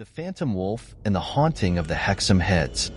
The Phantom Wolf and the Haunting of the Hexham Heads.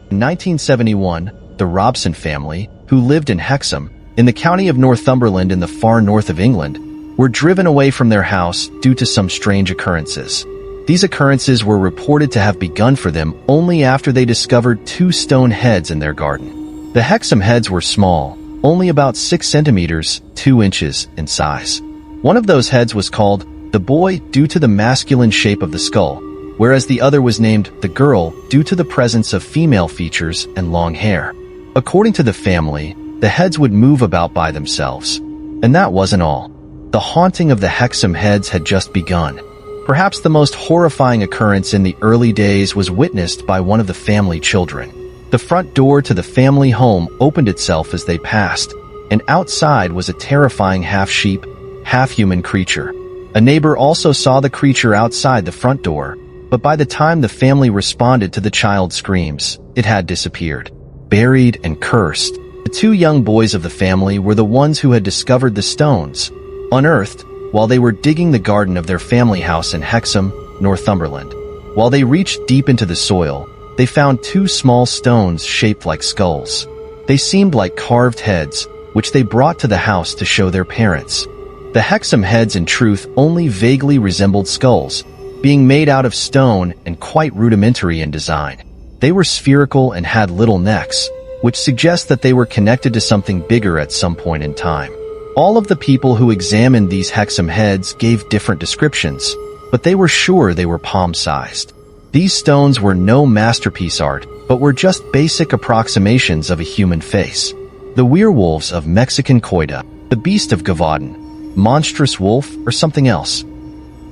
In 1971, the Robson family, who lived in Hexham, in the county of Northumberland in the far north of England, were driven away from their house due to some strange occurrences. These occurrences were reported to have begun for them only after they discovered two stone heads in their garden. The Hexham Heads were small, only about 6 centimeters, 2 inches in size. One of those heads was called the boy due to the masculine shape of the skull, whereas the other was named the girl due to the presence of female features and long hair. According to the family, the heads would move about by themselves. And that wasn't all. The haunting of the Hexham Heads had just begun. Perhaps the most horrifying occurrence in the early days was witnessed by one of the family children. The front door to the family home opened itself as they passed, and outside was a terrifying half-sheep, half-human creature. A neighbor also saw the creature outside the front door, but by the time the family responded to the child's screams, it had disappeared. Buried and cursed, the 2 young boys of the family were the ones who had discovered the stones, unearthed, while they were digging the garden of their family house in Hexham, Northumberland. While they reached deep into the soil, they found 2 small stones shaped like skulls. They seemed like carved heads, which they brought to the house to show their parents. The Hexham Heads in truth only vaguely resembled skulls, being made out of stone and quite rudimentary in design. They were spherical and had little necks, which suggests that they were connected to something bigger at some point in time. All of the people who examined these Hexham Heads gave different descriptions, but they were sure they were palm-sized. These stones were no masterpiece art, but were just basic approximations of a human face. The werewolves of Mexican Coida, the beast of Gavaden, monstrous wolf, or something else.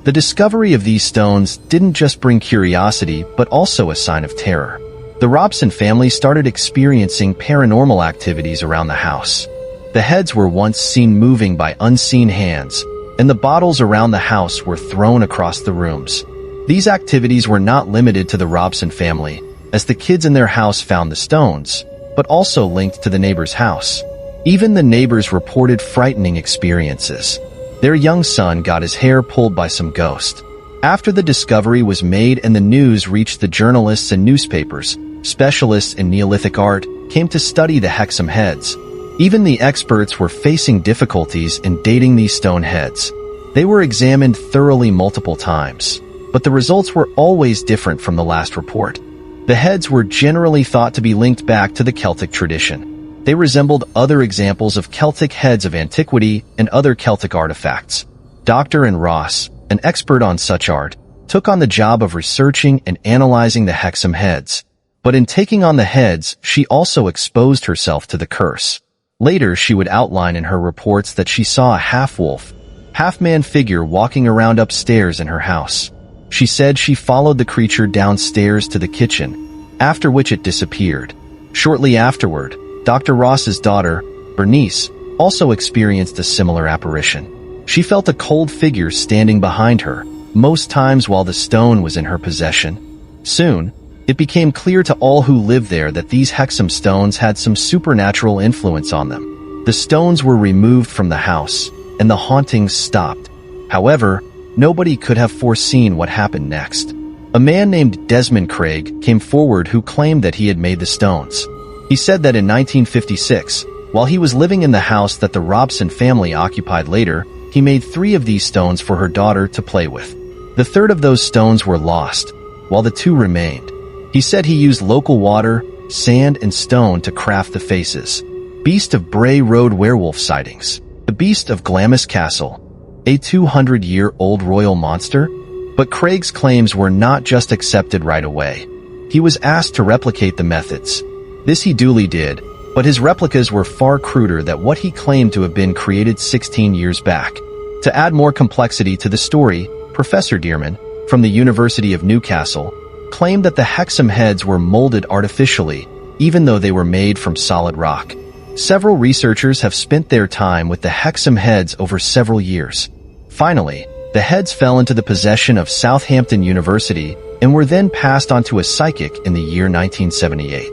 The discovery of these stones didn't just bring curiosity, but also a sign of terror. The Robson family started experiencing paranormal activities around the house. The heads were once seen moving by unseen hands, and the bottles around the house were thrown across the rooms. These activities were not limited to the Robson family, as the kids in their house found the stones, but also linked to the neighbor's house. Even the neighbors reported frightening experiences. Their young son got his hair pulled by some ghost. After the discovery was made and the news reached the journalists and newspapers, specialists in Neolithic art came to study the Hexham Heads. Even the experts were facing difficulties in dating these stone heads. They were examined thoroughly multiple times, but the results were always different from the last report. The heads were generally thought to be linked back to the Celtic tradition. They resembled other examples of Celtic heads of antiquity and other Celtic artifacts. Dr. Anne Ross, an expert on such art, took on the job of researching and analyzing the Hexham Heads. But in taking on the heads, she also exposed herself to the curse. Later, she would outline in her reports that she saw a half-wolf, half-man figure walking around upstairs in her house. She said she followed the creature downstairs to the kitchen, after which it disappeared. Shortly afterward, Dr. Ross's daughter, Bernice, also experienced a similar apparition. She felt a cold figure standing behind her, most times while the stone was in her possession. Soon, it became clear to all who lived there that these Hexham stones had some supernatural influence on them. The stones were removed from the house, and the hauntings stopped. However, nobody could have foreseen what happened next. A man named Desmond Craig came forward who claimed that he had made the stones. He said that in 1956, while he was living in the house that the Robson family occupied later, he made 3 of these stones for her daughter to play with. The third of those stones were lost, while the 2 remained. He said he used local water, sand, and stone to craft the faces. Beast of Bray Road werewolf sightings. The Beast of Glamis Castle, a 200-year-old royal monster? But Craig's claims were not just accepted right away. He was asked to replicate the methods. This he duly did, but his replicas were far cruder than what he claimed to have been created 16 years back. To add more complexity to the story, Professor Dearman, from the University of Newcastle, claimed that the Hexham Heads were molded artificially, even though they were made from solid rock. Several researchers have spent their time with the Hexham Heads over several years. Finally, the heads fell into the possession of Southampton University and were then passed on to a psychic in the year 1978.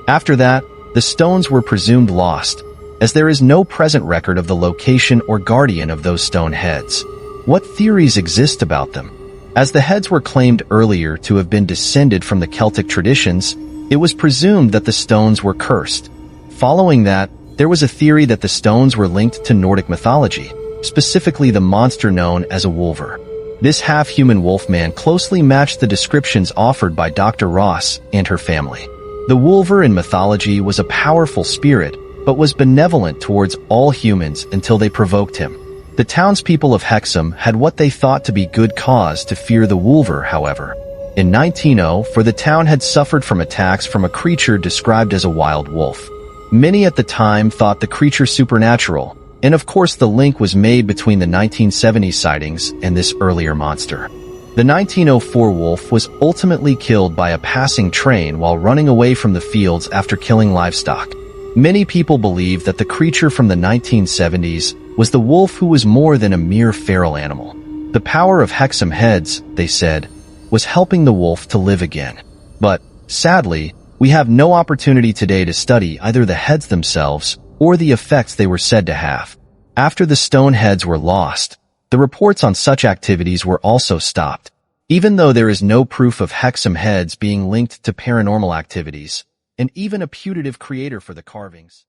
After that, the stones were presumed lost, as there is no present record of the location or guardian of those stone heads. What theories exist about them? As the heads were claimed earlier to have been descended from the Celtic traditions, it was presumed that the stones were cursed. Following that, there was a theory that the stones were linked to Nordic mythology, specifically the monster known as a Wulver. This half-human wolfman closely matched the descriptions offered by Dr. Ross and her family. The Wulver in mythology was a powerful spirit, but was benevolent towards all humans until they provoked him. The townspeople of Hexham had what they thought to be good cause to fear the Wulver, however. In 1900, for the town had suffered from attacks from a creature described as a wild wolf. Many at the time thought the creature supernatural, and of course the link was made between the 1970s sightings and this earlier monster. The 1904 wolf was ultimately killed by a passing train while running away from the fields after killing livestock. Many people believe that the creature from the 1970s was the wolf who was more than a mere feral animal. The power of Hexham Heads, they said, was helping the wolf to live again. But, sadly, we have no opportunity today to study either the heads themselves or the effects they were said to have. After the stone heads were lost, the reports on such activities were also stopped. Even though there is no proof of Hexham Heads being linked to paranormal activities, and even a putative creator for the carvings.